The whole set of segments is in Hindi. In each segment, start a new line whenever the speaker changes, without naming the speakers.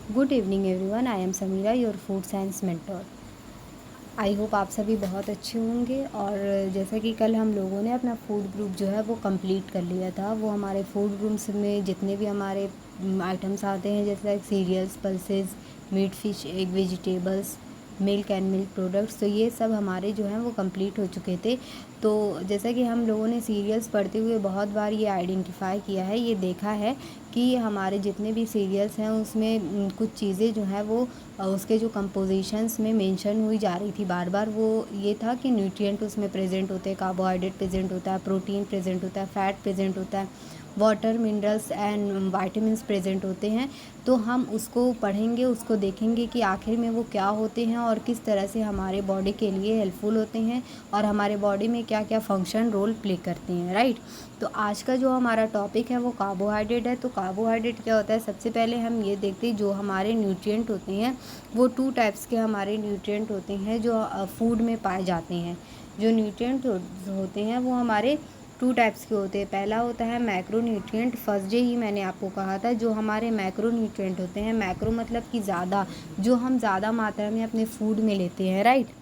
Good evening everyone, I am Sameera, your food science mentor. I hope आप सभी बहुत अच्छे होंगे। और जैसा कि कल हम लोगों ने अपना फूड ग्रुप जो है वो कंप्लीट कर लिया था। वो हमारे फूड ग्रुप्स में जितने भी हमारे आइटम्स आते हैं, जैसे cereals, pulses, meat, fish, egg, vegetables, milk and milk products, तो ये सब हमारे जो हैं वो कंप्लीट हो चुके थे। तो जैसा कि हम लोगों ने सीरियल्स पढ़ते हुए बहुत बार ये आइडेंटिफाई किया है, ये देखा है कि हमारे जितने भी सीरियल्स हैं उसमें कुछ चीज़ें जो हैं वो उसके जो कंपोजिशंस में मेंशन हुई जा रही थी बार बार। वो ये था कि न्यूट्रिएंट उसमें प्रेजेंट होते हैं, कार्बोहाइड्रेट प्रेजेंट होता है, प्रोटीन प्रेजेंट होता है, फैट प्रेजेंट होता है, water, minerals and vitamins present होते हैं। तो हम उसको पढ़ेंगे, उसको देखेंगे कि आखिर में वो क्या होते हैं और किस तरह से हमारे बॉडी के लिए हेल्पफुल होते हैं और हमारे बॉडी में क्या क्या फंक्शन रोल प्ले करते हैं, राइट। तो आज का जो हमारा टॉपिक है वो कार्बोहाइड्रेट है। तो कार्बोहाइड्रेट क्या होता है, सबसे पहले हम ये देखते हैं जो हमारे न्यूट्रिएंट होते हैं वो 2 टाइप्स के हमारे न्यूट्रिएंट होते हैं जो फूड में पाए जाते हैं। जो न्यूट्रिएंट होते हैं वो हमारे 2 टाइप्स के होते हैं। पहला होता है मैक्रो न्यूट्रिएंट। फर्स्ट डे ही मैंने आपको कहा था, जो हमारे मैक्रो न्यूट्रिएंट होते हैं, मैक्रो मतलब कि ज़्यादा, जो हम ज़्यादा मात्रा में अपने फूड में लेते हैं, राइट।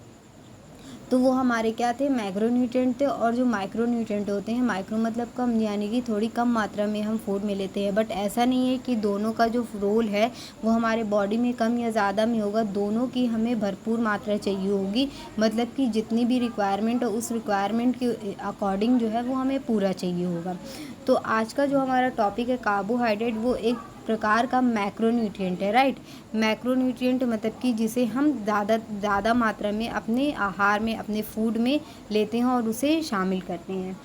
तो वो हमारे क्या थे, मैक्रोन्यूट्रिएंट थे। और जो माइक्रोन्यूट्रिएंट होते हैं, माइक्रो मतलब कम, यानी कि थोड़ी कम मात्रा में हम फूड में लेते हैं। बट ऐसा नहीं है कि दोनों का जो रोल है वो हमारे बॉडी में कम या ज़्यादा में होगा, दोनों की हमें भरपूर मात्रा चाहिए होगी। मतलब कि जितनी भी रिक्वायरमेंट हो उस रिक्वायरमेंट के अकॉर्डिंग जो है वो हमें पूरा चाहिए होगा। तो आज का जो हमारा टॉपिक है कार्बोहाइड्रेट, वो एक प्रकार का मैक्रोन्यूट्रिएंट है, राइट। मैक्रोन्यूट्रिएंट मतलब कि जिसे हम ज़्यादा मात्रा में अपने आहार में, अपने फूड में लेते हैं और उसे शामिल करते हैं।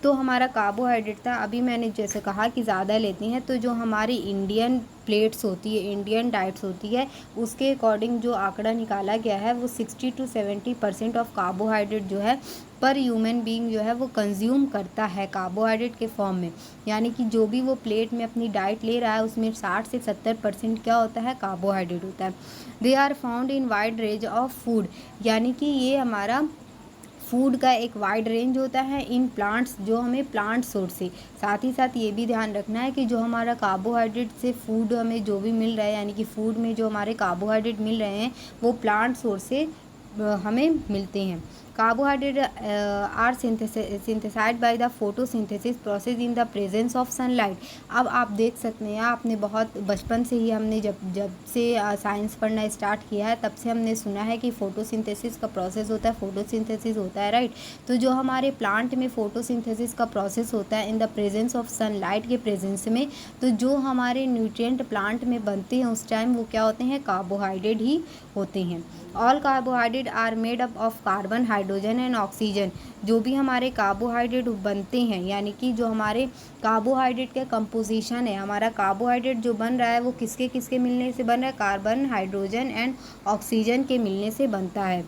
तो हमारा कार्बोहाइड्रेट था, अभी मैंने जैसे कहा कि ज़्यादा लेते हैं। तो जो हमारी इंडियन प्लेट्स होती है, इंडियन डाइट्स होती है, उसके अकॉर्डिंग जो आंकड़ा निकाला गया है वो 60 to 70% ऑफ कार्बोहाइड्रेट जो है पर ह्यूमन बीइंग जो है वो कंज्यूम करता है कार्बोहाइड्रेट के फॉर्म में। यानी कि जो भी वो प्लेट में अपनी डाइट ले रहा है उसमें 60 से 70% क्या होता है, कार्बोहाइड्रेट होता है। They are found in wide range of food, यानी कि ये हमारा फूड का एक वाइड रेंज होता है इन प्लांट्स, जो हमें प्लांट सोर्स से। साथ ही साथ ये भी ध्यान रखना है कि जो हमारा कार्बोहाइड्रेट से फूड हमें जो भी मिल रहा है, यानी कि फूड में जो हमारे कार्बोहाइड्रेट मिल रहे हैं वो प्लांट सोर्स से हमें मिलते हैं। Carbohydrate are synthesized by the photosynthesis process in the presence of sunlight. अब आप देख सकते हैं, आपने बहुत बचपन से ही, हमने जब जब से साइंस पढ़ना स्टार्ट किया है तब से हमने सुना है कि फोटोसिंथेसिस का प्रोसेस होता है, फोटोसिंथेसिस होता है, राइट। तो जो हमारे प्लांट में फोटोसिंथेसिस का प्रोसेस होता है इन द प्रेजेंस ऑफ सनलाइट के प्रेजेंस में, तो जो हमारे न्यूट्रिएंट प्लांट में बनते हैं उस टाइम वो क्या होते हैं, कार्बोहाइड्रेट ही होते हैं। All carbohydrate are made up of carbon, hydrogen and oxygen. जो भी हमारे कार्बोहाइड्रेट बनते हैं, यानी कि जो हमारे कार्बोहाइड्रेट का कंपोजिशन है, हमारा कार्बोहाइड्रेट जो बन रहा है वो किसके किसके मिलने से बन रहा है, कार्बन, हाइड्रोजन एंड ऑक्सीजन के मिलने से बनता है।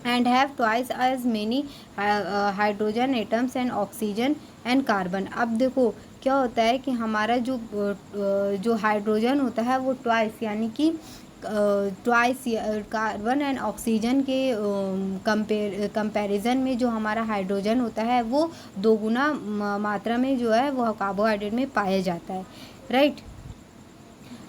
And have twice as many hydrogen atoms and oxygen and carbon. अब देखो क्या होता है कि हमारा जो हाइड्रोजन होता है वो ट्वाइस, यानी कि ट्वाइस कार्बन एंड ऑक्सीजन के कंपैरिजन में जो हमारा हाइड्रोजन होता है वो 2 गुना मात्रा में जो है वो कार्बोहाइड्रेट में पाया जाता है, राइट।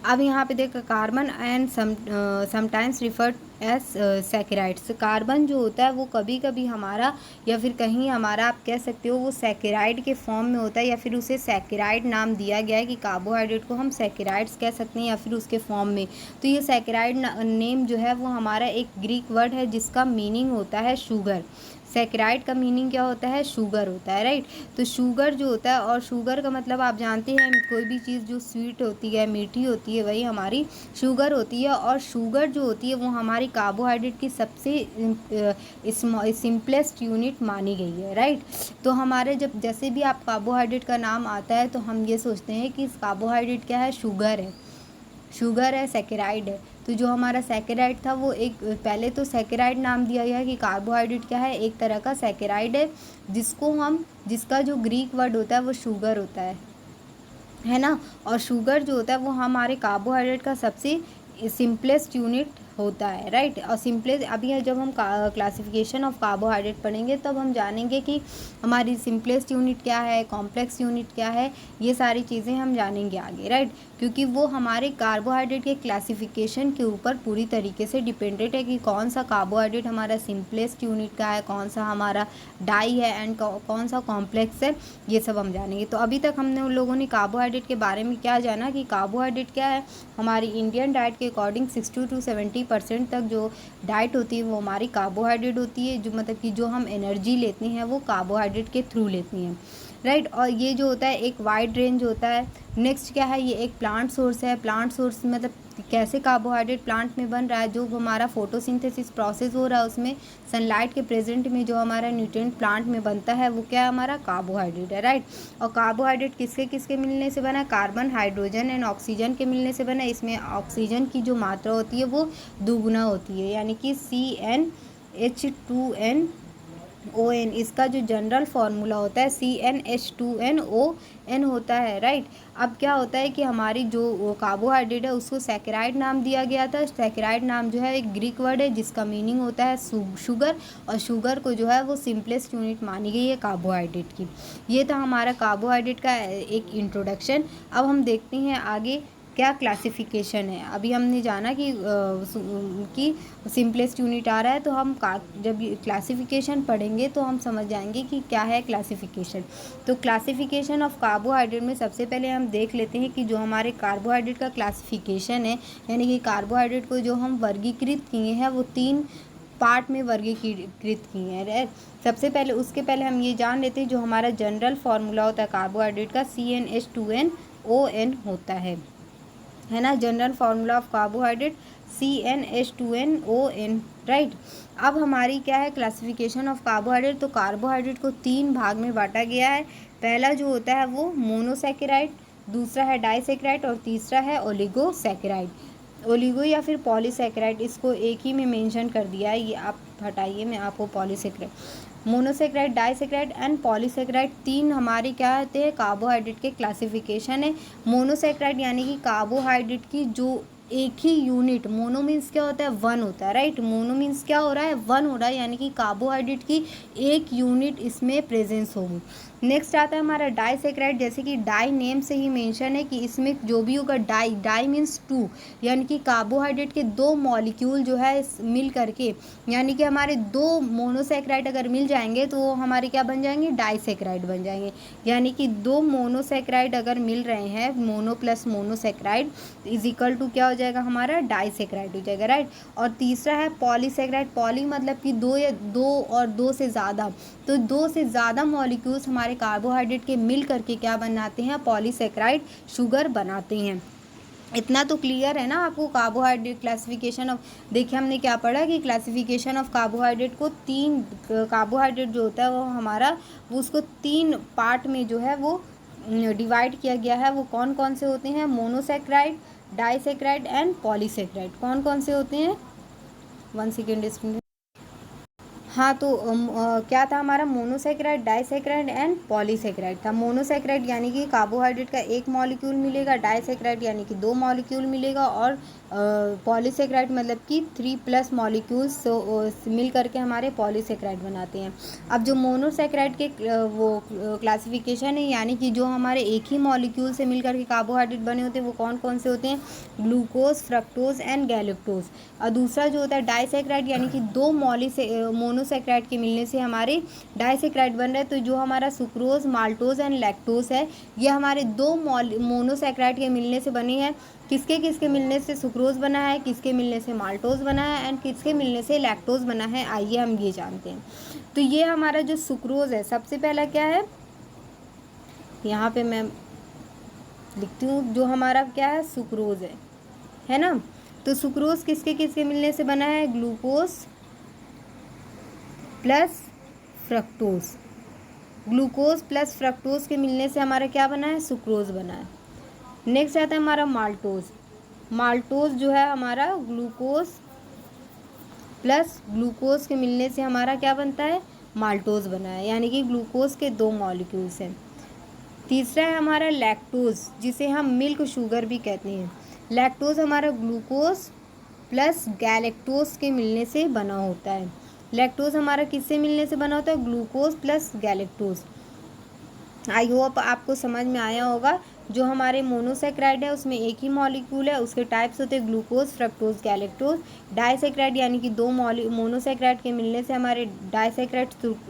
अब यहाँ पे देखो carbon and sometimes referred as saccharides. Carbon जो होता है वो कभी कभी हमारा, या फिर कहीं हमारा आप कह सकते हो वो सैकेराइड के फॉर्म में होता है, या फिर उसे सैकेराइड नाम दिया गया है कि कार्बोहाइड्रेट को हम सैकेराइड्स कह सकते हैं या फिर उसके फॉर्म में। तो ये सैकेराइड नेम जो है वो हमारा एक ग्रीक वर्ड है जिसका मीनिंग होता है शुगर। सैकेराइड का मीनिंग क्या होता है, शुगर होता है, राइट। तो शुगर जो होता है, और शुगर का मतलब आप जानते हैं कोई भी चीज़ जो स्वीट होती है, मीठी होती है, वही हमारी शुगर होती है। और शुगर जो होती है वो हमारी कार्बोहाइड्रेट की सबसे सिंपलेस्ट यूनिट मानी गई है, राइट। तो हमारे जब जैसे भी आप कार्बोहाइड्रेट का नाम आता है तो हम ये सोचते हैं कि कार्बोहाइड्रेट क्या है, शुगर है, शुगर है, सैकेराइड है। तो जो हमारा सैकेराइड था वो एक, पहले तो सैकेराइड नाम दिया गया कि कार्बोहाइड्रेट क्या है, एक तरह का सैकेराइड है जिसका जो ग्रीक वर्ड होता है वो शुगर होता है ना। और शुगर जो होता है वो हमारे कार्बोहाइड्रेट का सबसे सिंपलेस्ट यूनिट होता है, राइट। और सिंपलेस्ट अभी जब हम क्लासिफिकेशन ऑफ कार्बोहाइड्रेट पढ़ेंगे तब हम जानेंगे कि हमारी सिंपलेस्ट यूनिट क्या है, कॉम्प्लेक्स यूनिट क्या है, ये सारी चीज़ें हम जानेंगे आगे, राइट। क्योंकि वो हमारे कार्बोहाइड्रेट के क्लासिफिकेशन के ऊपर पूरी तरीके से डिपेंडेंट है कि कौन सा कार्बोहाइड्रेट हमारा सिंपलेस्ट यूनिट का है, कौन सा हमारा डाई है एंड कौन सा कॉम्प्लेक्स है, ये सब हम जानेंगे। तो अभी तक हमने उन लोगों ने कार्बोहाइड्रेट के बारे में क्या जाना कि कार्बोहाइड्रेट क्या है। हमारी इंडियन डाइट के अकॉर्डिंग 60 to 70% तक जो डाइट होती है वो हमारी कार्बोहाइड्रेट होती है, जो मतलब कि जो हम एनर्जी लेते हैं वो कार्बोहाइड्रेट के थ्रू लेते हैं, राइट। और ये जो होता है एक वाइड रेंज होता है। नेक्स्ट क्या है, ये एक प्लांट सोर्स है। प्लांट सोर्स मतलब कैसे कार्बोहाइड्रेट प्लांट में बन रहा है, जो हमारा फोटोसिंथेसिस प्रोसेस हो रहा है उसमें सनलाइट के प्रेजेंट में जो हमारा न्यूट्रिएंट प्लांट में बनता है वो क्या है, हमारा कार्बोहाइड्रेट है, राइट। और कार्बोहाइड्रेट किसके किसके मिलने से बना है, कार्बन, हाइड्रोजन एंड ऑक्सीजन के मिलने से बना है। इसमें ऑक्सीजन की जो मात्रा होती है वो दुगुना होती है, यानी कि CnH2nOn, इसका जो जनरल फार्मूला होता है CnH2nOn होता है, राइट। अब क्या होता है कि हमारी जो कार्बोहाइड्रेट है उसको सैकेराइड नाम दिया गया था। सैकेराइड नाम जो है एक ग्रीक वर्ड है जिसका मीनिंग होता है शुगर, और शुगर को जो है वो सिंपलेस्ट यूनिट मानी गई है कार्बोहाइड्रेट की। ये था हमारा कार्बोहाइड्रेट का एक इंट्रोडक्शन। अब हम देखते हैं आगे क्या क्लासिफिकेशन है। अभी हमने जाना कि सिंपलेस्ट यूनिट आ रहा है, तो हम जब क्लासिफिकेशन पढ़ेंगे तो हम समझ जाएंगे कि क्या है क्लासिफिकेशन। तो क्लासिफिकेशन ऑफ कार्बोहाइड्रेट में सबसे पहले हम देख लेते हैं कि जो हमारे कार्बोहाइड्रेट का क्लासिफिकेशन है, यानी कि कार्बोहाइड्रेट को जो हम वर्गीकृत किए हैं वो 3 पार्ट में वर्गीकृत किए हैं। सबसे पहले उसके पहले हम ये जान लेते हैं जो हमारा जनरल फार्मूला होता है कार्बोहाइड्रेट का CnH2nOn होता है ना। General formula of carbohydrate CnH2nOn, right. अब हमारी क्या है क्लासिफिकेशन ऑफ कार्बोहाइड्रेट। तो कार्बोहाइड्रेट को 3 भाग में बांटा गया है। पहला जो होता है वो मोनोसैकेराइड, दूसरा है डाइसैकेराइड और तीसरा है ओलिगोसैकेराइड। ओलिगो या फिर पॉलीसैकेराइड, इसको एक ही में मेंशन कर दिया है, ये आप हटाइए, मैं आपको polysaccharide, monosaccharide, disaccharide and polysaccharide 3 हमारे क्या होते हैं कार्बोहाइड्रेट के क्लासिफिकेशन है। मोनोसैकेराइड यानी कि कार्बोहाइड्रेट की जो एक ही यूनिट, मोनो मीन्स क्या होता है 1 होता है, राइट। मोनो मीन्स क्या हो रहा है 1 हो रहा है, यानी कि कार्बोहाइड्रेट की एक यूनिट इसमें प्रेजेंस होगी। नेक्स्ट आता है हमारा डाइसैकेराइड, जैसे कि डाई नेम से ही मेंशन है कि इसमें जो भी होगा डाई मीन्स 2, यानी कि कार्बोहाइड्रेट के 2 मॉलिक्यूल जो है मिल करके, यानी कि हमारे 2 मोनोसैकेराइड अगर मिल जाएंगे तो वो हमारे क्या बन जाएंगे, डाइसैकेराइड बन जाएंगे। यानी कि 2 मोनोसैकेराइड अगर मिल रहे हैं, mono plus monosaccharide is equal to क्या हो जाएगा, हमारा डाइसैकेराइड हो जाएगा, राइट। और तीसरा है पॉलीसैकेराइड। पॉली मतलब कि 2 या 2 और 2 से ज़्यादा, तो 2 से ज़्यादा मॉलिक्यूल्स हमारे कार्बोहाइड्रेट के मिल करके क्या बनाते हैं, पॉलीसैकेराइड शुगर बनाते हैं। इतना तो क्लियर है ना आपको कार्बोहाइड्रेट क्लासिफिकेशन ऑफ। देखिए हमने क्या पढ़ा कि क्लासिफिकेशन ऑफ कार्बोहाइड्रेट को 3 कार्बोहाइड्रेट जो होता है वो हमारा वो उसको 3 पार्ट में जो है वो डिवाइड किया गया है। वो कौन कौन से होते हैं, मोनोसैकेराइड, डाइसैकेराइड एंड पॉलीसैकेराइड। कौन कौन से होते हैं, 1 सेकेंड। हाँ, तो क्या था हमारा, मोनोसैकेराइड, डाइसैकेराइड एंड पॉलीसैकेराइड था। मोनोसैकेराइड यानी कि कार्बोहाइड्रेट का 1 मॉलिक्यूल मिलेगा, डाइसैकेराइड यानी कि 2 मॉलिक्यूल मिलेगा, और पॉलीसैकेराइड मतलब कि 3+ मॉलिक्यूल्स मिल करके हमारे पॉलीसैकेराइड बनाते हैं। अब जो मोनोसैकेराइड के वो क्लासिफिकेशन है, यानी कि जो हमारे एक ही मॉलिक्यूल से मिल करके कार्बोहाइड्रेट बने होते हैं वो कौन कौन से होते हैं, ग्लूकोज, फ्रक्टोज एंड गैलेक्टोज। और दूसरा जो होता है डाइसैकेराइड, यानी कि 2 मोनोसैकेराइड के मिलने से हमारे डाइसैकेराइड बन रहे हैं। तो जो हमारा सुक्रोज, माल्टोज एंड लैक्टोज है, ये हमारे 2 मोनोसैकेराइड के मिलने से बने हैं। किसके किसके मिलने से सुक्रोज बना है, किसके मिलने से माल्टोज बना है एंड किसके मिलने से लैक्टोज बना है, आइए हम ये जानते हैं। तो ये हमारा जो सुक्रोज है, सबसे पहला क्या है, यहाँ पे मैं लिखती हूँ, जो हमारा क्या है सुक्रोज है ना। तो सुक्रोज किसके किसके मिलने से बना है, glucose plus fructose. Glucose plus fructose के मिलने से हमारा क्या बना है, सुक्रोज बना है। नेक्स्ट आता है हमारा माल्टोज। माल्टोज जो है हमारा ग्लूकोज प्लस ग्लूकोज के मिलने से हमारा क्या बनता है, माल्टोज बना है, यानी कि ग्लूकोज के 2 मॉलिक्यूल्स हैं। तीसरा है हमारा लैक्टोज, जिसे हम मिल्क शुगर भी कहते हैं। लैक्टोज हमारा ग्लूकोज प्लस गैलेक्टोज के मिलने से बना होता है। लैक्टोज हमारा किससे मिलने से बना होता है? Glucose plus galactose. I hope आपको समझ में आया होगा। जो हमारे मोनोसेक्राइड है उसमें एक ही मॉलिक्यूल है, उसके टाइप्स होते हैं ग्लूकोज, फ्रक्टोज, गैलेक्टोज। डाइसेक्राइड यानी कि दो मोनोसेक्राइड के मिलने से हमारे disaccharide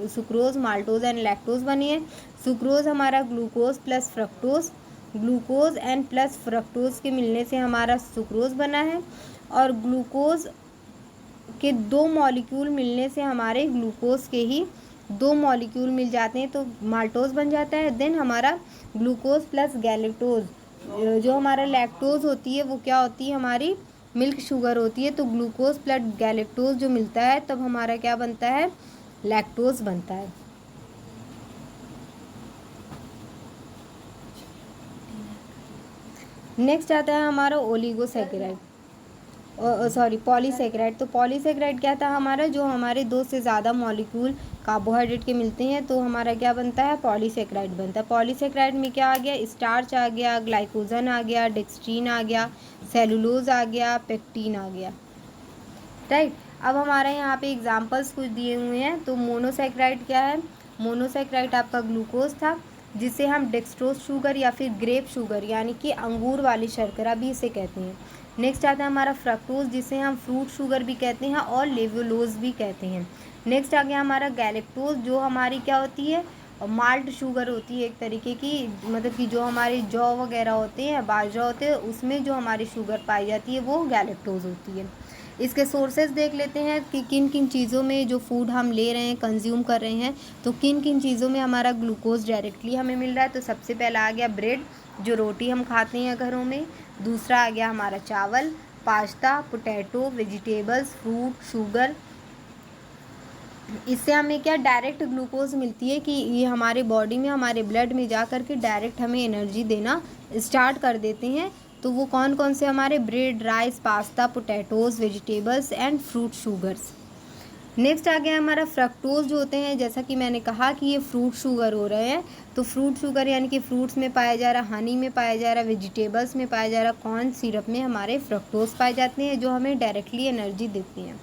sucrose, maltose and lactose बनी है। सुक्रोज हमारा glucose plus fructose, glucose and plus fructose के मिलने से हमारा सुक्रोज बना है। और ग्लूकोज के दो मॉलिक्यूल मिलने से हमारे ग्लूकोज के ही दो मॉलिक्यूल मिल जाते हैं तो माल्टोज बन जाता है। देन हमारा ग्लूकोज प्लस गैलेक्टोज, जो हमारा लैक्टोज होती है वो क्या होती है? हमारी मिल्क शुगर होती है। तो ग्लूकोज प्लस गैलेक्टोज जो मिलता है तब हमारा क्या बनता है? लैक्टोज बनता है। नेक्स्ट आता है हमारा ओलिगोसेकेराइड, पॉलीसेकेराइड। तो पॉलीसेकेराइड क्या था हमारा? जो हमारे दो से ज़्यादा मॉलिक्यूल कार्बोहाइड्रेट के मिलते हैं तो हमारा क्या बनता है? पॉलीसेकेराइड बनता है। पॉलीसेकेराइड में क्या आ गया? स्टार्च आ गया, ग्लाइकोजन आ गया, डेक्सट्रीन आ गया, सेलुलोज आ गया, पेक्टीन आ गया। राइट। अब हमारे यहाँ पे एग्जाम्पल्स कुछ दिए हुए हैं। तो मोनोसेकेराइड क्या है? मोनोसेकेराइड आपका ग्लूकोज था, जिसे हम डेक्सट्रोज शुगर या फिर ग्रेप शुगर यानी कि अंगूर वाली शर्करा भी इसे कहते हैं। नेक्स्ट आता है हमारा फ्रक्टोज, जिसे हम फ्रूट शुगर भी कहते हैं और लेवोलोज भी कहते हैं। नेक्स्ट आ गया हमारा गैलेक्टोज, जो हमारी क्या होती है? माल्ट शुगर होती है एक तरीके की, मतलब कि जो हमारे जौ वगैरह होते हैं, बाजरा होते हैं, उसमें जो हमारी शुगर पाई जाती है वो गैलेक्टोज होती है। इसके सोर्सेज देख लेते हैं कि किन किन चीज़ों में जो फूड हम ले रहे हैं, कंज्यूम कर रहे हैं, तो किन किन चीज़ों में हमारा ग्लूकोज डायरेक्टली हमें मिल रहा है। तो सबसे पहला आ गया ब्रेड, जो रोटी हम खाते हैं घरों में। दूसरा आ गया हमारा चावल, pasta, potato, vegetables, fruit, sugar. इससे हमें क्या डायरेक्ट ग्लूकोज मिलती है कि ये हमारे बॉडी में, हमारे ब्लड में जा कर के डायरेक्ट हमें एनर्जी देना स्टार्ट कर देते हैं। तो वो कौन कौन से हमारे? Bread, rice, pasta, potatoes, vegetables and fruit sugars. Next आ गया हमारा फ्रक्टोज, जो होते हैं जैसा कि मैंने कहा कि ये फ्रूट शुगर हो रहे हैं। तो फ्रूट शुगर यानी कि फ्रूट्स में पाया जा रहा, हनी में पाया जा रहा, वेजिटेबल्स में पाया जा रहा, कॉर्न सिरप में हमारे फ्रक्टोज पाए जाते हैं जो हमें डायरेक्टली एनर्जी देते हैं।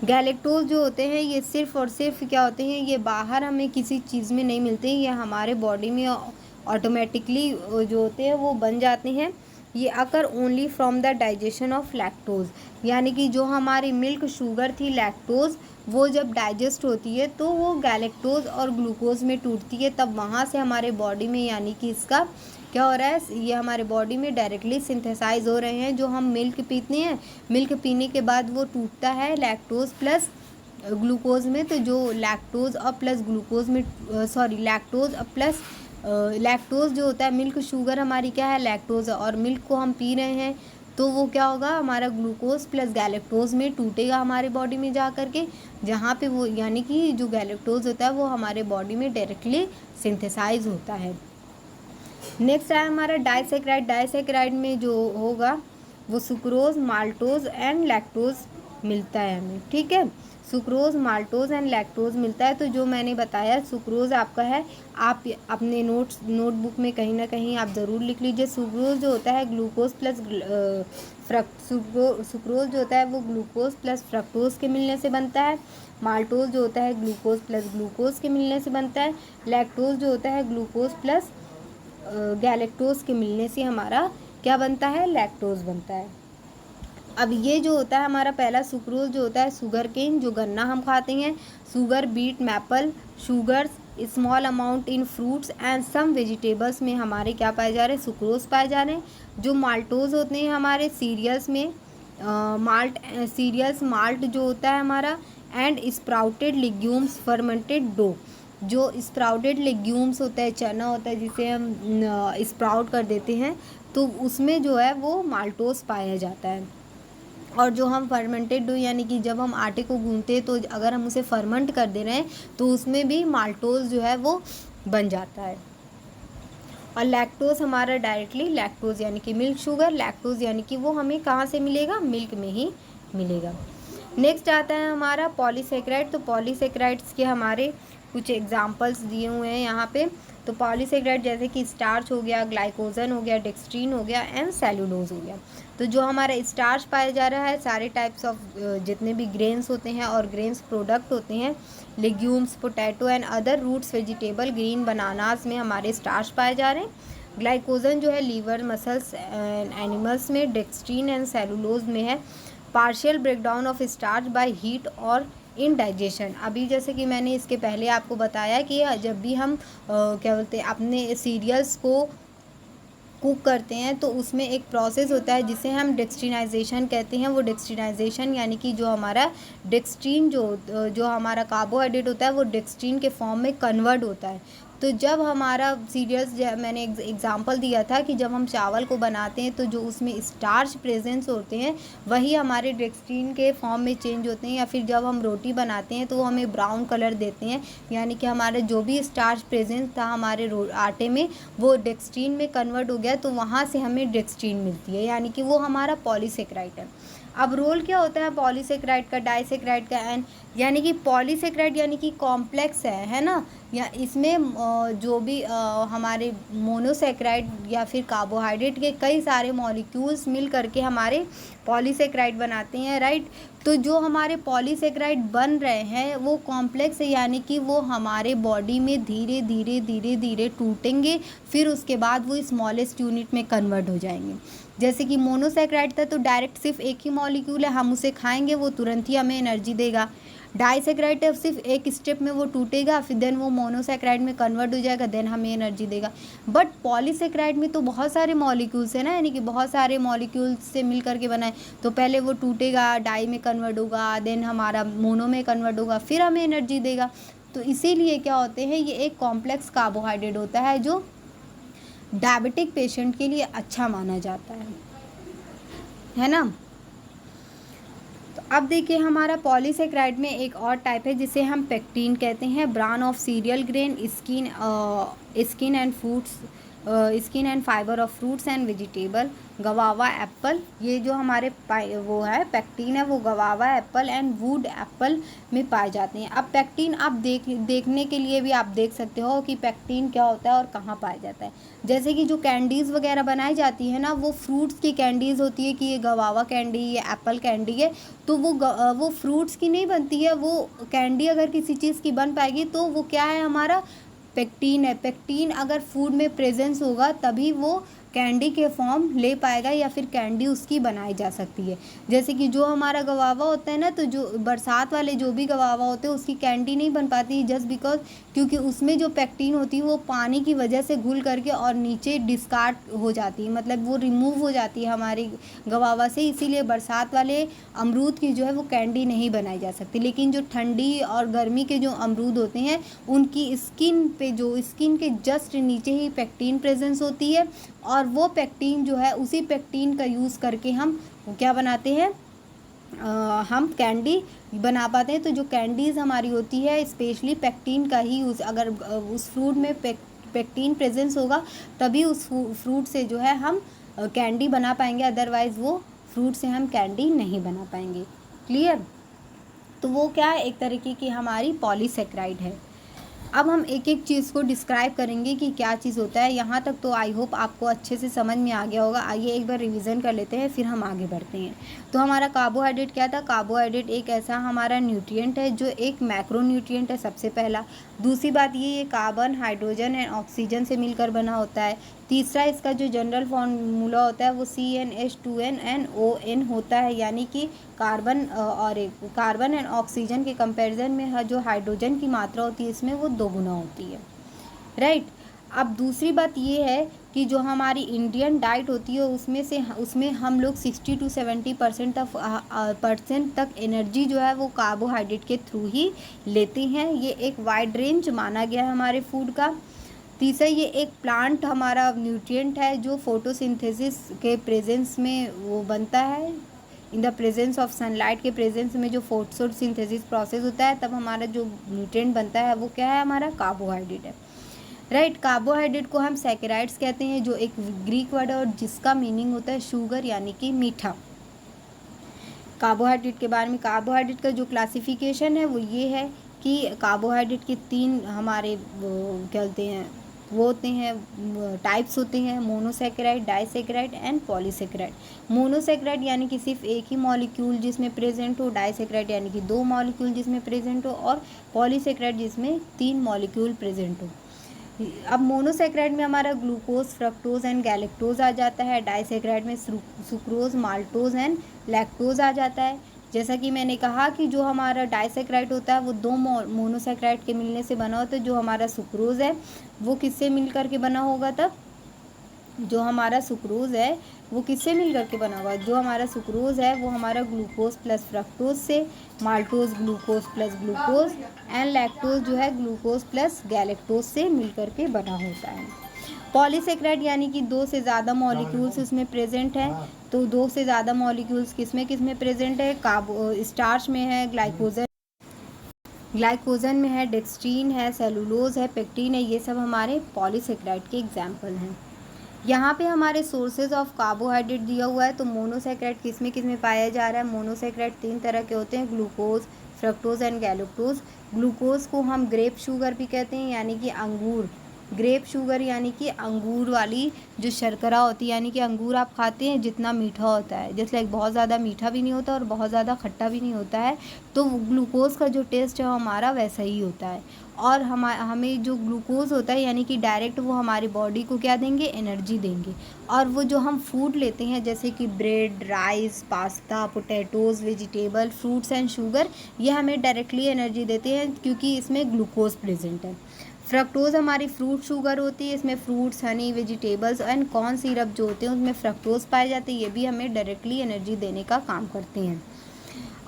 गैलेक्टोज जो होते हैं ये सिर्फ और सिर्फ क्या होते हैं? ये बाहर हमें किसी चीज़ में नहीं मिलते हैं, ये हमारे बॉडी में ऑटोमेटिकली जो होते हैं वो बन जाते हैं। ये अकर only from the digestion of lactose, यानी कि जो हमारी मिल्क शुगर थी लैक्टोज, वो जब डाइजेस्ट होती है तो वो गैलेक्टोज और ग्लूकोज में टूटती है, तब वहाँ से हमारे बॉडी में यानी कि इसका क्या हो रहा है? ये हमारे बॉडी में डायरेक्टली सिंथेसाइज हो रहे हैं। जो हम मिल्क पीते हैं, मिल्क पीने के बाद वो टूटता है लैक्टोज प्लस ग्लूकोज में। तो जो लैक्टोज और प्लस ग्लूकोज में लैक्टोज और प्लस लैक्टोज जो होता है, मिल्क शुगर हमारी क्या है? लैक्टोज है, और मिल्क को हम पी रहे हैं तो वो क्या होगा? हमारा ग्लूकोज प्लस गैलेक्टोज में टूटेगा हमारे बॉडी में जा कर के, जहाँ पे वो यानी कि जो गैलेक्टोज होता है वो हमारे बॉडी में डायरेक्टली सिंथेसाइज होता है। नेक्स्ट है हमारा डाइसेक्राइड। डाइसेक्राइड में जो होगा वो सुक्रोज, माल्टोज एंड लैक्टोज मिलता है हमें। ठीक है, सुक्रोज, माल्टोज एंड लैक्टोज मिलता है। तो जो मैंने बताया सुक्रोज आपका है, आप अपने नोटबुक में कहीं ना कहीं आप ज़रूर लिख लीजिए। सुक्रोज जो होता है ग्लूकोज प्लस सुक्रोज जो होता है वो ग्लूकोज प्लस फ्रक्टोज के मिलने से बनता है। माल्टोज जो होता है ग्लूकोज प्लस ग्लूकोज के मिलने से बनता है। लैक्टोज जो होता है ग्लूकोज प्लस गैलेक्टोज के मिलने से हमारा क्या बनता है? लैक्टोज बनता है। अब ये जो होता है हमारा पहला सुक्रोज जो होता है शुगर केन, जो गन्ना हम खाते हैं, sugar beet, maple sugars, small amount in fruits and some vegetables में हमारे क्या पाए जा रहे हैं? सुक्रोज पाए जा रहे हैं। जो माल्टोज होते हैं हमारे सीरियल्स में, माल्ट जो होता है हमारा, and sprouted legumes, fermented dough. जो स्प्राउटेड लेग्यूम्स होता है, चना होता है जिसे हम स्प्राउट कर देते हैं, तो उसमें जो है वो माल्टोज पाया जाता है। और जो हम फर्मेंटेड डो यानी कि जब हम आटे को गूंथते हैं तो अगर हम उसे फर्मेंट कर दे रहे हैं तो उसमें भी माल्टोज जो है वो बन जाता है। और लैक्टोज हमारा डायरेक्टली लैक्टोज यानी कि मिल्क शुगर, लैक्टोज यानी कि वो हमें कहाँ से मिलेगा? मिल्क में ही मिलेगा। नेक्स्ट आता है हमारा पॉलीसेकेराइड। तो पॉलीसेकेराइड्स के हमारे कुछ एग्जाम्पल्स दिए हुए हैं यहाँ पे। तो पॉलीसेकेराइड जैसे कि स्टार्च हो गया, ग्लाइकोजन हो गया, डेक्सट्रीन हो गया एंड सेलुलोज हो गया। तो तो जो हमारा स्टार्च पाया जा रहा है सारे टाइप्स ऑफ जितने भी ग्रेन्स होते हैं और ग्रेन्स प्रोडक्ट होते हैं, legumes, potato and other roots, vegetable, green, bananas में हमारे स्टार्च पाए जा रहे हैं। ग्लाइकोजन जो है लीवर, मसल्स एंड एनिमल्स में, डेक्सट्रीन एंड सेलुलोज में है। Partial breakdown of starch by heat और इन डाइजेशन। अभी जैसे कि मैंने इसके पहले आपको बताया कि जब भी हम क्या बोलते हैं अपने सीरियल्स को कुक करते हैं तो उसमें एक प्रोसेस होता है जिसे हम डेक्सट्रीनाइजेशन कहते हैं। वो डेक्सट्रीनाइजेशन यानी कि जो हमारा डेक्सट्रीन जो हमारा कार्बोहाइड्रेट होता है वो डेक्सट्रीन के फॉर्म में कन्वर्ट होता है। तो जब हमारा सीरियल्स, मैंने एग्जांपल दिया था कि जब हम चावल को बनाते हैं तो जो उसमें स्टार्च प्रेजेंस होते हैं वही हमारे डेक्सट्रीन के फॉर्म में चेंज होते हैं, या फिर जब हम रोटी बनाते हैं तो वो हमें ब्राउन कलर देते हैं, यानी कि हमारा जो भी स्टार्च प्रेजेंस था हमारे आटे में वो डेक्सट्रीन में कन्वर्ट हो गया, तो वहाँ से हमें डेक्सट्रीन मिलती है, यानी कि वो हमारा पॉलीसेकेराइड है। अब रोल क्या होता है पॉलीसेकेराइड का, डाइसेकेराइड का, एंड यानी कि पॉलीसेकेराइड यानी कि कॉम्प्लेक्स है ना, या इसमें जो भी हमारे मोनोसेकेराइड या फिर कार्बोहाइड्रेट के कई सारे मॉलिक्यूल्स मिल करके हमारे पॉलीसेकेराइड बनाते हैं, राइट। तो जो हमारे पॉलीसेकेराइड बन रहे हैं वो कॉम्प्लेक्स है, यानी कि वो हमारे बॉडी में धीरे धीरे धीरे धीरे टूटेंगे, फिर उसके बाद वो स्मॉलेस्ट यूनिट में कन्वर्ट हो जाएंगे। जैसे कि मोनोसेकेराइड था तो डायरेक्ट सिर्फ एक ही मॉलिक्यूल है, हम उसे खाएंगे वो तुरंत ही हमें एनर्जी देगा। डाइसेकेराइड है सिर्फ एक स्टेप में वो टूटेगा, फिर देन वो मोनोसेकेराइड में कन्वर्ट हो जाएगा, देन हमें एनर्जी देगा। बट पॉलीसेकेराइड में तो बहुत सारे मॉलिक्यूल्स है ना, यानी कि बहुत सारे मॉलिक्यूल्स से मिल करके बना है, तो पहले वो टूटेगा, डाई में कन्वर्ट होगा, देन हमारा मोनो में कन्वर्ट होगा, फिर हमें एनर्जी देगा। तो इसीलिए क्या होते हैं, ये एक कॉम्प्लेक्स कार्बोहाइड्रेट होता है जो डायबिटिक पेशेंट के लिए अच्छा माना जाता है ना। तो अब देखिए हमारा पॉलीसेकेराइड में एक और टाइप है जिसे हम पेक्टिन कहते हैं। Bran of serial grain, skin and fruits, skin and fibre of fruits and vegetable, गवावा Apple, ये जो हमारे वो है पेक्टिन है वो गवावा एप्पल एंड वुड एप्पल में पाए जाते हैं। अब पेक्टिन आप देखने के लिए भी आप देख सकते हो कि पेक्टिन क्या होता है और कहाँ पाया जाता है। जैसे कि जो कैंडीज़ वगैरह बनाई जाती है ना, वो फ्रूट्स की कैंडीज़ होती है कि ये गवावा कैंडी, ये एप्पल कैंडी है, तो वो फ्रूट्स की नहीं बनती है। वो कैंडी अगर किसी चीज़ की बन पाएगी तो वो क्या है, हमारा पेक्टिन है। पेक्टिन अगर फूड में प्रेजेंस होगा तभी वो कैंडी के फॉर्म ले पाएगा या फिर कैंडी उसकी बनाई जा सकती है। जैसे कि जो हमारा गवावा होता है ना, तो जो बरसात वाले जो भी गवावा होते हैं उसकी कैंडी नहीं बन पाती, जस्ट बिकॉज क्योंकि उसमें जो पेक्टिन होती है वो पानी की वजह से घुल करके और नीचे डिस्कार्ड हो जाती है, मतलब वो रिमूव हो जाती है हमारी गवावा से, इसीलिए बरसात वाले अमरूद की जो है वो कैंडी नहीं बनाई जा सकती। लेकिन जो ठंडी और गर्मी के जो अमरूद होते हैं उनकी स्किन पे, जो स्किन के जस्ट नीचे ही पेक्टिन प्रेजेंस होती है, और वो पेक्टिन जो है उसी पेक्टिन का यूज़ करके हम क्या बनाते हैं, हम कैंडी बना पाते हैं। तो जो कैंडीज़ हमारी होती है स्पेशली पेक्टिन का ही यूज़, अगर उस फ्रूट में पेक्टिन प्रेजेंस होगा तभी उस फ्रूट से जो है हम कैंडी बना पाएंगे, अदरवाइज़ वो फ्रूट से हम कैंडी नहीं बना पाएंगे। क्लियर। तो वो क्या है, एक तरीके की हमारी पॉलीसेकेराइड है। अब हम एक एक चीज़ को डिस्क्राइब करेंगे कि क्या चीज़ होता है। यहाँ तक तो आई होप आपको अच्छे से समझ में आ गया होगा। आइए एक बार रिवीजन कर लेते हैं फिर हम आगे बढ़ते हैं। तो हमारा कार्बोहाइड्रेट क्या था, कार्बोहाइड्रेट एक ऐसा हमारा न्यूट्रिएंट है जो एक मैक्रो न्यूट्रिएंट है सबसे पहला। दूसरी बात ये कार्बन, हाइड्रोजन एंड ऑक्सीजन से मिलकर बना होता है। तीसरा इसका जो जनरल फॉर्मूला होता है वो CnH2n होता है, यानी कि कार्बन एंड ऑक्सीजन के कंपैरिजन में जो हाइड्रोजन की मात्रा होती है इसमें वो 2 गुना होती है, राइट। अब दूसरी बात ये है कि जो हमारी इंडियन डाइट होती है उसमें हम लोग 60 to 70% तक एनर्जी जो है वो कार्बोहाइड्रेट के थ्रू ही लेते हैं। ये एक वाइड रेंज माना गया है हमारे फूड का। तीसरा, ये एक प्लांट हमारा न्यूट्रिएंट है जो फोटोसिंथेसिस के प्रेजेंस में वो बनता है। इन द प्रेजेंस ऑफ सनलाइट के प्रेजेंस में जो फोटोसिंथेसिस प्रोसेस होता है तब हमारा जो न्यूट्रिएंट बनता है वो क्या है, हमारा कार्बोहाइड्रेट है, राइट। कार्बोहाइड्रेट को हम सैकेराइड्स कहते हैं, जो एक ग्रीक वर्ड है और जिसका मीनिंग होता है शुगर यानी कि मीठा। कार्बोहाइड्रेट के बारे में, कार्बोहाइड्रेट का जो क्लासिफिकेशन है वो ये है कि कार्बोहाइड्रेट के 3 हमारे क्या बोलते हैं वो होते हैं टाइप्स होते हैं monosaccharide, disaccharide and polysaccharide. Monosaccharide यानी कि सिर्फ एक ही मॉलिक्यूल जिसमें प्रेजेंट हो, डाइसेकेराइड यानी कि 2 मॉलिक्यूल जिसमें प्रेजेंट हो, और पॉलीसेकेराइड जिसमें 3 मॉलिक्यूल प्रेजेंट हो। अब मोनोसेकेराइड में हमारा ग्लूकोज, फ्रक्टोज एंड गैलेक्टोज आ जाता है। डाइसेकेराइड में सुक्रोज, माल्टोज एंड लैक्टोज आ जाता है। जैसा कि मैंने कहा कि जो हमारा डाइसेकेराइड होता है वो 2 मोनोसेकेराइड के मिलने से बना होता है। जो हमारा सुक्रोज है वो किससे मिल करके बना होगा तब? जो हमारा सुक्रोज है वो किससे मिल करके बना होगा? जो हमारा सुक्रोज है वो हमारा ग्लूकोज प्लस फ्रक्टोज से, maltose glucose plus glucose and lactose जो है ग्लूकोज प्लस गैलेक्टोज से मिल करके बना होता है। पॉलीसेकेराइड यानी कि 2 से ज़्यादा मॉलिक्यूल्स उसमें प्रेजेंट है। तो 2 से ज़्यादा मॉलिक्यूल्स किसमें प्रेजेंट है? स्टार्च में है, ग्लाइकोजन में है, डेक्सट्रीन है, सेलुलोज है, पेक्टिन है। ये सब हमारे पॉलीसेकेराइड के एग्जाम्पल हैं। यहाँ पे हमारे सोर्सेज ऑफ कार्बोहाइड्रेट दिया हुआ है। तो मोनोसेकेराइड किसमें पाया जा रहा है? मोनोसेकेराइड 3 तरह के होते हैं, glucose, fructose and galactose. Glucose को हम ग्रेप शुगर भी कहते हैं, यानी कि अंगूर, ग्रेप शुगर यानी कि अंगूर वाली जो शर्करा होती है, यानी कि अंगूर आप खाते हैं जितना मीठा होता है, जैसे लाइक बहुत ज़्यादा मीठा भी नहीं होता और बहुत ज़्यादा खट्टा भी नहीं होता है, तो ग्लूकोज का जो टेस्ट है हमारा वैसा ही होता है। और हमें जो ग्लूकोज होता है यानी कि डायरेक्ट वो हमारी बॉडी को क्या देंगे? एनर्जी देंगे। और वो जो हम फूड लेते हैं जैसे कि bread, rice, pasta, potatoes, vegetable, fruits and sugar, ये हमें डायरेक्टली एनर्जी देते हैं क्योंकि इसमें ग्लूकोज प्रेजेंट है। फ्रक्टोज़ हमारी फ्रूट शुगर होती है, इसमें fruits, Honey, vegetables and corn syrup जो होते हैं उसमें फ्रक्टोज़ पाए जाते हैं, ये भी हमें डायरेक्टली एनर्जी देने का काम करते हैं।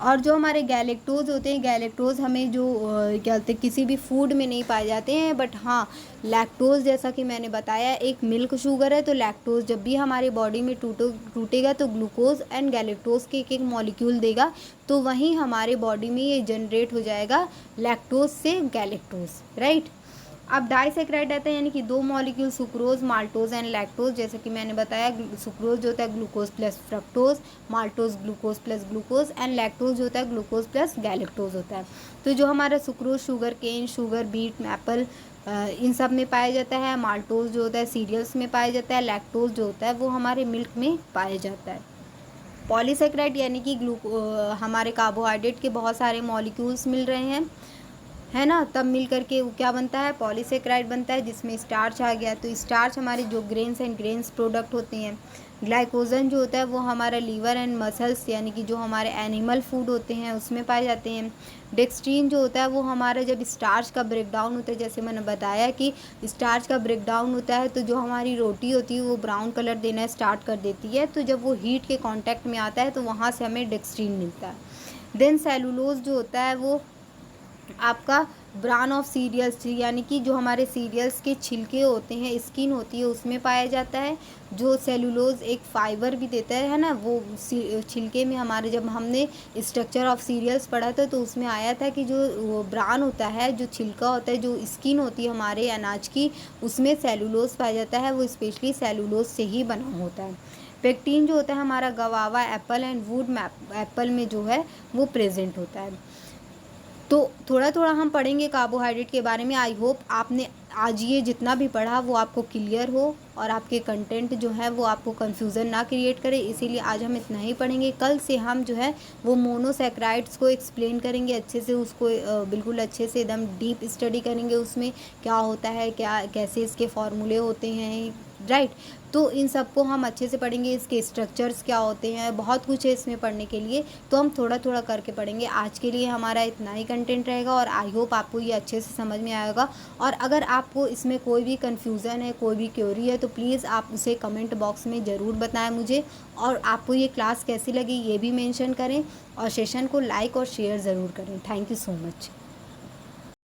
और जो हमारे गैलेक्टोज़ होते हैं, गैलेक्टोज़ हमें जो क्या बोलते हैं किसी भी फूड में नहीं पाए जाते हैं, बट हाँ लैक्टोज़ जैसा कि मैंने बताया एक मिल्क शुगर है। तो लैक्टोज़ जब भी हमारी बॉडी में टूटेगा तो ग्लूकोज एंड गैलेक्टोज़ के एक मॉलिक्यूल देगा, तो वहीं हमारे बॉडी में ये जनरेट हो जाएगा लैक्टोज से गैलेक्टोज़, राइट। अब डाइसेकेराइड रहता है यानी कि 2 molecule sucrose, maltose and lactose. जैसे कि मैंने बताया सुक्रोज जो होता है glucose plus fructose, maltose glucose plus glucose and lactose जो होता है ग्लूकोज प्लस गैलेक्टोज होता है। तो जो हमारा sucrose sugar cane, sugar beet, maple इन सब में पाया जाता है। माल्टोज जो होता है सीरियल्स में पाया जाता है। लैक्टोज जो होता है वो हमारे मिल्क में पाया जाता है। पॉलीसेकेराइड यानी कि हमारे कार्बोहाइड्रेट के बहुत सारे मॉलिक्यूल्स मिल रहे हैं, है ना, तब मिल करके वो क्या बनता है? पॉलीसेकेराइड बनता है, जिसमें स्टार्च आ गया। तो स्टार्च हमारे जो ग्रेन्स एंड ग्रेन्स प्रोडक्ट होते हैं। ग्लाइकोजन जो होता है वो हमारा लीवर एंड मसल्स यानी कि जो हमारे एनिमल फूड होते हैं उसमें पाए जाते हैं। डेक्सट्रीन जो होता है वो हमारा जब स्टार्च का ब्रेकडाउन होता है, जैसे मैंने बताया कि स्टार्च का ब्रेकडाउन होता है तो जो हमारी रोटी होती है वो ब्राउन कलर देना स्टार्ट कर देती है, तो जब वो हीट के कांटेक्ट में आता है तो वहाँ से हमें डेक्सट्रीन मिलता है। देन सेलुलोज जो होता है वो आपका ब्रान ऑफ सीरियल्स यानी कि जो हमारे सीरियल्स के छिलके होते हैं, स्किन होती है, उसमें पाया जाता है। जो सेलुलोज एक फाइबर भी देता है ना, वो छिलके में हमारे जब हमने स्ट्रक्चर ऑफ सीरियल्स पढ़ा था तो उसमें आया था कि जो वो ब्रान होता है, जो छिलका होता है, जो स्किन होती है हमारे अनाज की, उसमें सेलुलोज पाया जाता है, वो स्पेशली सेलुलोज से ही बना होता है। पेक्टिन जो होता है हमारा गवावा, एप्पल एंड वुड एप्पल में जो है वो प्रेजेंट होता है। तो थोड़ा थोड़ा हम पढ़ेंगे कार्बोहाइड्रेट के बारे में। आई होप आपने आज ये जितना भी पढ़ा वो आपको क्लियर हो और आपके कंटेंट जो है वो आपको कन्फ्यूज़न ना क्रिएट करे, इसीलिए आज हम इतना ही पढ़ेंगे। कल से हम जो है वो मोनोसेकेराइड्स को एक्सप्लेन करेंगे अच्छे से, उसको बिल्कुल अच्छे से एकदम डीप स्टडी करेंगे, उसमें क्या होता है, क्या कैसे इसके फॉर्मूले होते हैं, राइट। तो इन सबको हम अच्छे से पढ़ेंगे, इसके स्ट्रक्चर्स क्या होते हैं, बहुत कुछ है इसमें पढ़ने के लिए, तो हम थोड़ा थोड़ा करके पढ़ेंगे। आज के लिए हमारा इतना ही कंटेंट रहेगा और आई होप आपको ये अच्छे से समझ में आएगा। और अगर आपको इसमें कोई भी कन्फ्यूज़न है, कोई भी क्वेरी है, तो प्लीज़ आप उसे कमेंट बॉक्स में ज़रूर बताएं मुझे। और आपको ये क्लास कैसी लगी ये भी मेंशन करें और सेशन को लाइक और शेयर ज़रूर करें। Thank you so much.